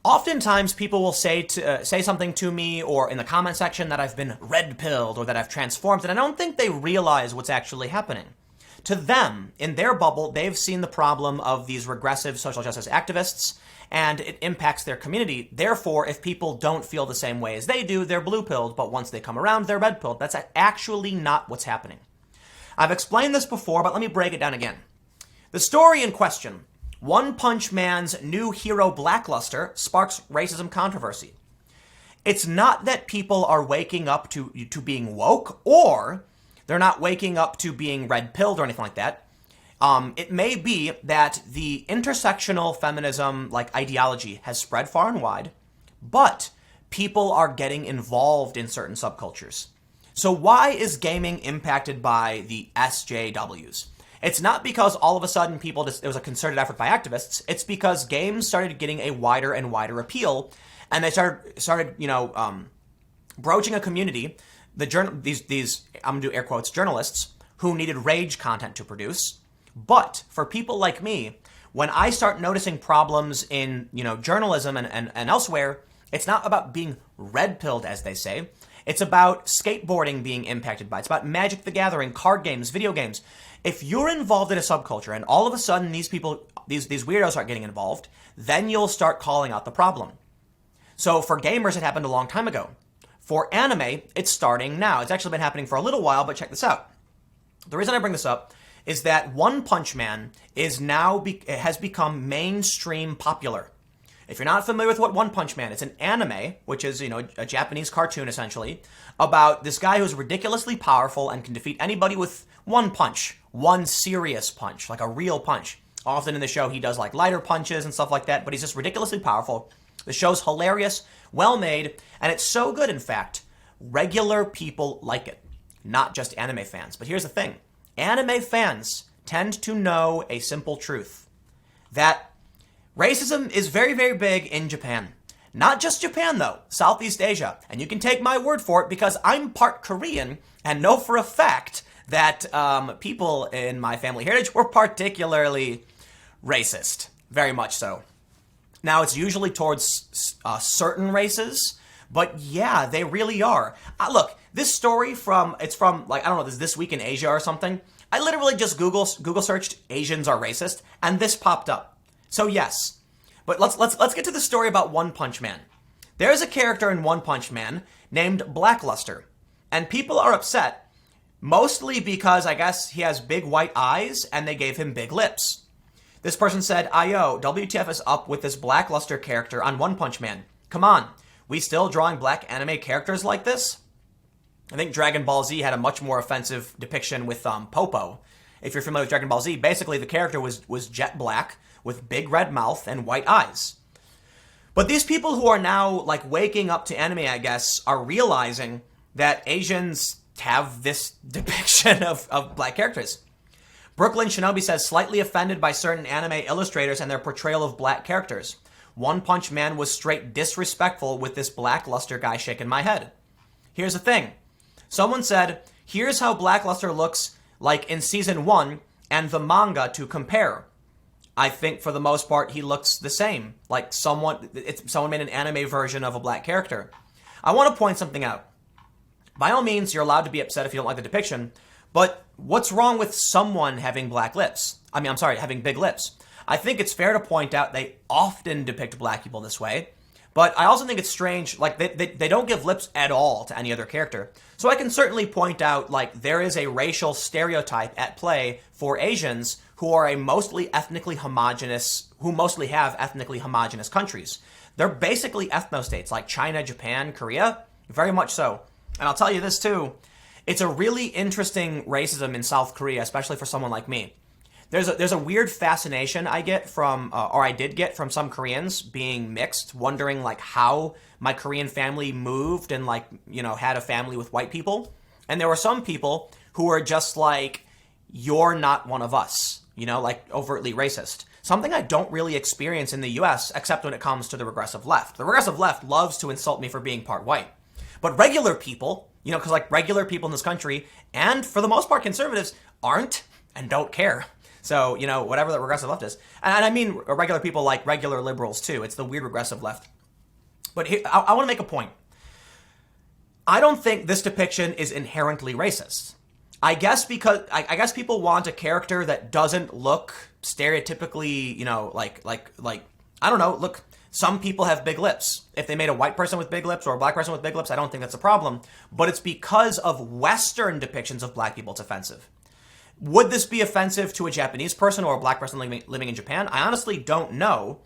Oftentimes, people will say something to me or in the comment section that I've been red-pilled or that I've transformed, and I don't think they realize what's actually happening. To them, in their bubble, they've seen the problem of these regressive social justice activists, and it impacts their community. Therefore, if people don't feel the same way as they do, they're blue-pilled, but once they come around, they're red-pilled. That's actually not what's happening. I've explained this before, but let me break it down again. The story in question, One Punch Man's new hero BlackLuster, sparks racism controversy. It's not that people are waking up to being woke, or they're not waking up to being red-pilled or anything like that. It may be that the intersectional feminism ideology has spread far and wide, but people are getting involved in certain subcultures. So why is gaming impacted by the SJWs? It's not because all of a sudden it was a concerted effort by activists. It's because games started getting a wider and wider appeal, and they started broaching a community. These I'm gonna do air quotes, journalists who needed rage content to produce. But for people like me, when I start noticing problems in journalism and elsewhere, it's not about being red-pilled, as they say. It's about skateboarding being impacted by it. It's about Magic the Gathering, card games, video games. If you're involved in a subculture and all of a sudden these weirdos start getting involved, then you'll start calling out the problem. So for gamers, it happened a long time ago. For anime, it's starting now. It's actually been happening for a little while, but check this out. The reason I bring this up is that One Punch Man has become mainstream popular. If you're not familiar with what One Punch Man, it's an anime, which is, a Japanese cartoon essentially, about this guy who's ridiculously powerful and can defeat anybody with one punch, one serious punch, like a real punch. Often in the show, he does lighter punches and stuff like that, but he's just ridiculously powerful. The show's hilarious, well made, and it's so good, in fact, regular people like it, not just anime fans. But here's the thing. Anime fans tend to know a simple truth, that racism is very, very big in Japan. Not just Japan, though, Southeast Asia. And you can take my word for it because I'm part Korean and know for a fact that people in my family heritage were particularly racist. Very much so. Now, it's usually towards certain races, but yeah, they really are. Look, this story it's from I don't know, This Week in Asia or something. I literally just Google searched Asians are racist, and this popped up. So yes, but let's get to the story about One Punch Man. There's a character in One Punch Man named BlackLuster, and people are upset, mostly because I guess he has big white eyes and they gave him big lips. This person said, "Ayo, WTF is up with this BlackLuster character on One Punch Man? Come on, we still drawing black anime characters like this?" I think Dragon Ball Z had a much more offensive depiction with Popo. If you're familiar with Dragon Ball Z, basically the character was jet black with big red mouth and white eyes. But these people who are now waking up to anime, I guess, are realizing that Asians have this depiction of black characters. Brooklyn Shinobi says, slightly offended by certain anime illustrators and their portrayal of black characters. One Punch Man was straight disrespectful with this BlackLuster guy shaking my head. Here's the thing. Someone said, here's how BlackLuster looks like in season 1 and the manga to compare. I think for the most part he looks the same. Someone made an anime version of a black character. I want to point something out. By all means, you're allowed to be upset if you don't like the depiction, but what's wrong with someone having having big lips? I think it's fair to point out they often depict black people this way, but I also think it's strange, they don't give lips at all to any other character. So I can certainly point out, there is a racial stereotype at play for Asians who are mostly have ethnically homogenous countries. They're basically ethno-states like China, Japan, Korea, very much so. And I'll tell you this too, it's a really interesting racism in South Korea, especially for someone like me. There's a weird fascination I get I did get from some Koreans being mixed, wondering how my Korean family moved and had a family with white people. And there were some people who were just you're not one of us, overtly racist. Something I don't really experience in the US, except when it comes to the regressive left. The regressive left loves to insult me for being part white. But regular people, because regular people in this country, and for the most part conservatives, aren't and don't care. So, whatever the regressive left is. And I mean regular people like regular liberals too. It's the weird regressive left. But here, I want to make a point. I don't think this depiction is inherently racist. I guess because I guess people want a character that doesn't look stereotypically, like I don't know. Look, some people have big lips. If they made a white person with big lips or a black person with big lips, I don't think that's a problem. But it's because of Western depictions of black people it's offensive. Would this be offensive to a Japanese person or a black person living in Japan? I honestly don't know.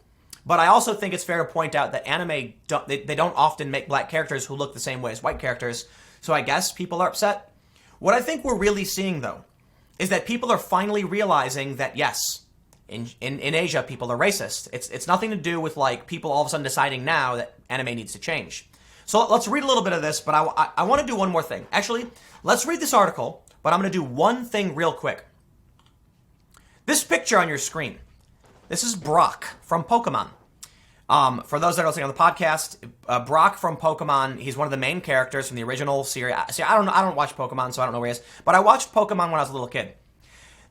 But I also think it's fair to point out that anime, they don't often make black characters who look the same way as white characters. So I guess people are upset. What I think we're really seeing, though, is that people are finally realizing that, yes, in Asia, people are racist. It's nothing to do with, like, people all of a sudden deciding now that anime needs to change. So let's read a little bit of this, but I want to do one more thing. Actually, let's read this article, but I'm going to do one thing real quick. This picture on your screen, this is Brock from Pokemon. For those that are listening on the podcast, Brock from Pokemon, he's one of the main characters from the original series. See, I don't watch Pokemon, so I don't know where he is. But I watched Pokemon when I was a little kid.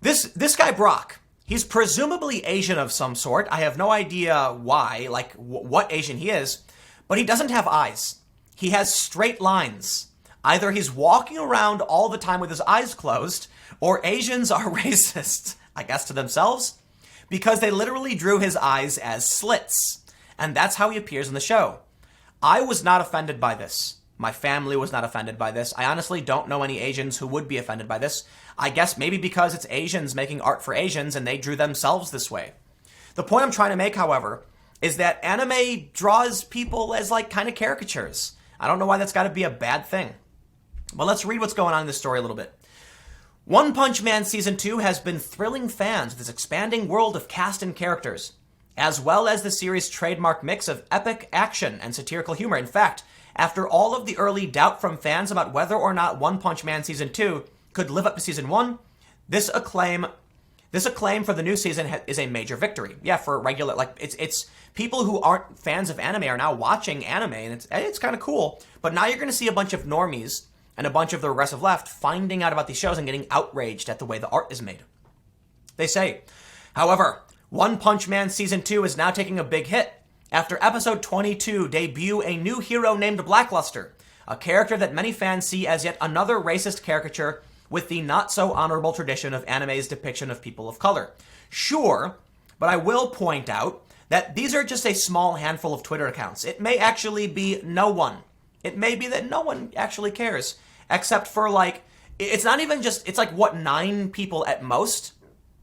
This guy, Brock, he's presumably Asian of some sort. I have no idea why, like what Asian he is. But he doesn't have eyes. He has straight lines. Either he's walking around all the time with his eyes closed, or Asians are racist, I guess to themselves, because they literally drew his eyes as slits. And that's how he appears in the show. I was not offended by this. My family was not offended by this. I honestly don't know any Asians who would be offended by this. I guess maybe because it's Asians making art for Asians and they drew themselves this way. The point I'm trying to make, however, is that anime draws people as like kind of caricatures. I don't know why that's got to be a bad thing. But let's read what's going on in this story a little bit. One Punch Man Season 2 has been thrilling fans with its expanding world of cast and characters, as well as the series' trademark mix of epic action and satirical humor. In fact, after all of the early doubt from fans about whether or not One Punch Man Season 2 could live up to Season 1, this acclaim for the new season is a major victory. Yeah, for regular, like, it's people who aren't fans of anime are now watching anime, and it's kind of cool. But now you're going to see a bunch of normies and a bunch of the regressive left finding out about these shows and getting outraged at the way the art is made. They say, however, One Punch Man Season 2 is now taking a big hit after episode 22 debut a new hero named BlackLuster, a character that many fans see as yet another racist caricature with the not-so-honorable tradition of anime's depiction of people of color. Sure, but I will point out that these are just a small handful of Twitter accounts. It may actually be no one. It may be that no one actually cares, except for, like, it's not even just, it's like, what, 9 people at most?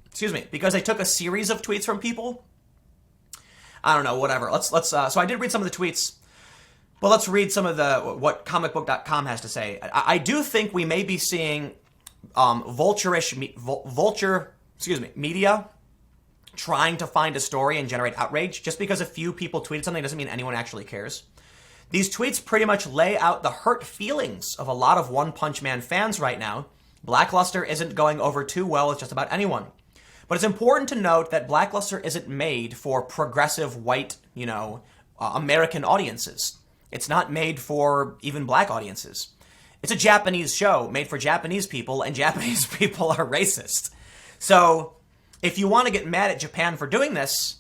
Excuse me, because they took a series of tweets from people. I don't know, whatever. So I did read some of the tweets, but let's read some of what comicbook.com has to say. I do think we may be seeing media trying to find a story and generate outrage. Just because a few people tweeted something doesn't mean anyone actually cares. These tweets pretty much lay out the hurt feelings of a lot of One Punch Man fans right now. BlackLuster isn't going over too well with just about anyone. But it's important to note that BlackLuster isn't made for progressive white, American audiences. It's not made for even black audiences. It's a Japanese show made for Japanese people, and Japanese people are racist. So if you want to get mad at Japan for doing this,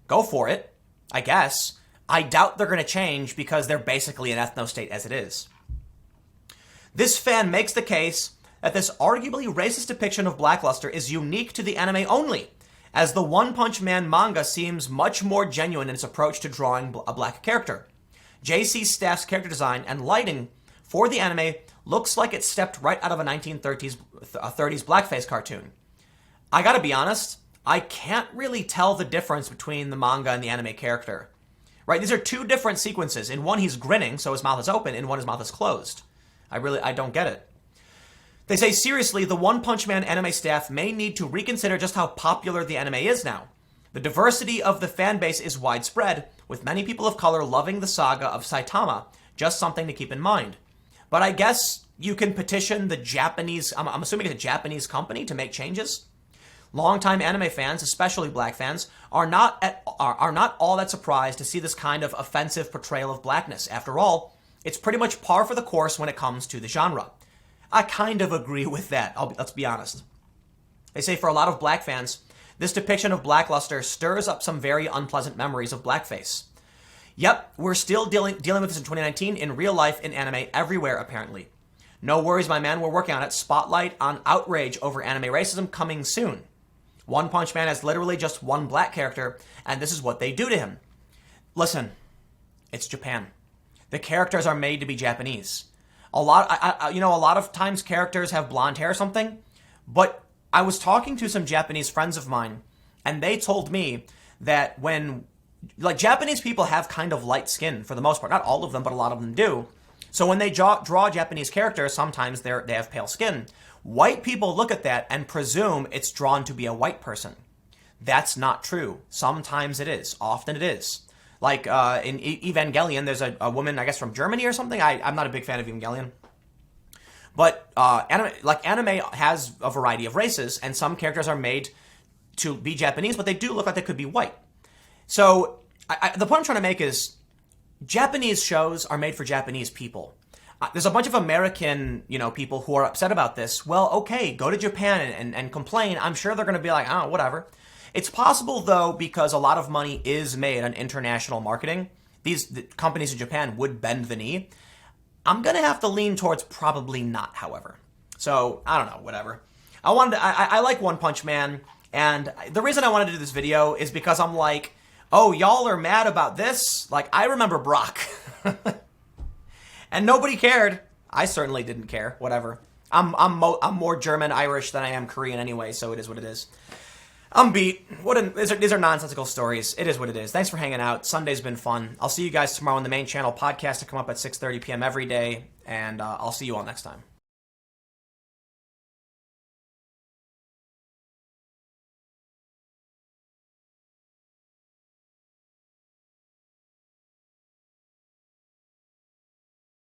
go for it, I guess. I doubt they're going to change because they're basically an ethno-state as it is. This fan makes the case that this arguably racist depiction of BlackLuster is unique to the anime only, as the One Punch Man manga seems much more genuine in its approach to drawing a black character. JC Staff's character design and lighting for the anime looks like it stepped right out of a 1930s blackface cartoon. I gotta be honest, I can't really tell the difference between the manga and the anime character. Right, these are two different sequences. In one, he's grinning, so his mouth is open. In one, his mouth is closed. I don't get it. They say, seriously, the One Punch Man anime staff may need to reconsider just how popular the anime is now. The diversity of the fan base is widespread, with many people of color loving the saga of Saitama, just something to keep in mind. But I guess you can petition the Japanese, I'm assuming it's a Japanese company, to make changes. Longtime anime fans, especially black fans, are not all that surprised to see this kind of offensive portrayal of blackness. After all, it's pretty much par for the course when it comes to the genre. I kind of agree with that, let's be honest. They say for a lot of black fans, This depiction of BlackLuster stirs up some very unpleasant memories of blackface. Yep, we're still dealing with this in 2019 in real life, in anime, everywhere apparently. No worries, my man, we're working on it. Spotlight on Outrage over anime racism coming soon. One Punch Man has literally just one black character, and this is what they do to him. Listen, it's Japan. The characters are made to be Japanese. A lot of times characters have blonde hair or something, but I was talking to some Japanese friends of mine, and they told me that Japanese people have kind of light skin for the most part. Not all of them, but a lot of them do. So when they draw Japanese characters, sometimes they have pale skin. White people look at that and presume it's drawn to be a white person. That's not true. Sometimes it is. Often it is. Like in Evangelion, there's a woman, I guess, from Germany or something. I'm not a big fan of Evangelion. But anime has a variety of races, and some characters are made to be Japanese, but they do look like they could be white. So the point I'm trying to make is Japanese shows are made for Japanese people. There's a bunch of American, people who are upset about this. Well, okay, go to Japan and complain. I'm sure they're going to be like, oh, whatever. It's possible, though, because a lot of money is made on international marketing. The companies in Japan would bend the knee. I'm going to have to lean towards probably not, however. So, I don't know, whatever. I like One Punch Man, and the reason I wanted to do this video is because I'm like, oh, y'all are mad about this? Like, I remember Brock. And nobody cared. I certainly didn't care, whatever. I'm more German, Irish than I am Korean anyway, so it is what it is. I'm beat. These are nonsensical stories. It is what it is. Thanks for hanging out. Sunday's been fun. I'll see you guys tomorrow on the main channel podcast to come up at 6:30 p.m. every day, and I'll see you all next time.